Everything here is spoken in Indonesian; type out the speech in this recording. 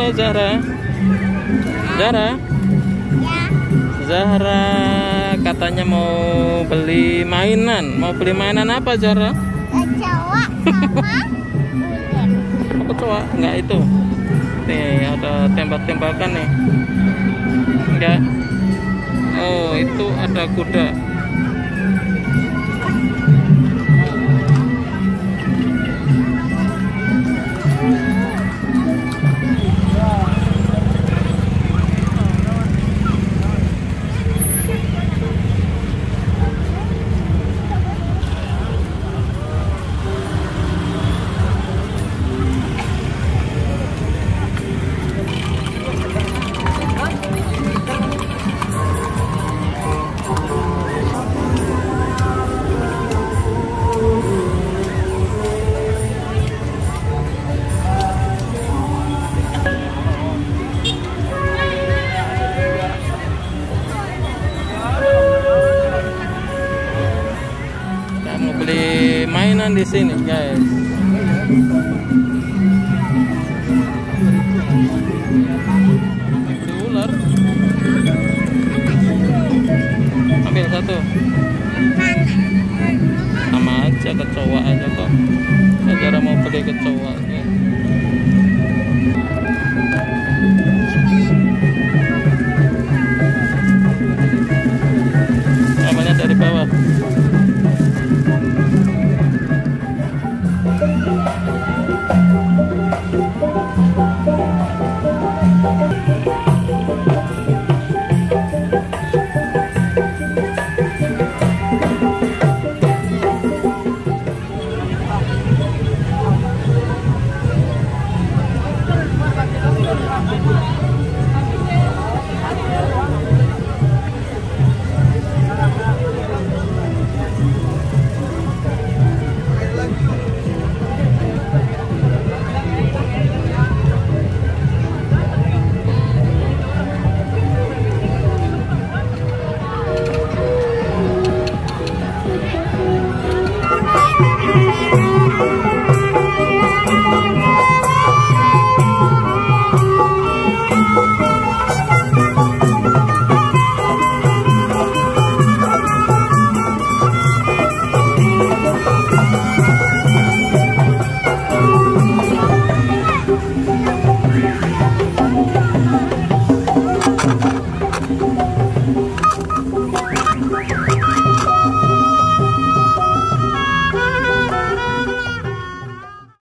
Halo Zahra. Zahra. Zahra katanya mau beli mainan. Mau beli mainan apa Zahra? Kecoa sama ular. Kecoa? Enggak itu. Nih ada tembak-tembakan nih. Enggak. Oh itu ada kuda. Mau beli mainan di sini, guys. Beli ular. Ambil satu. Sama aja, kecoa aja kok. Cara mau beli kecoa. Namanya dari bawah.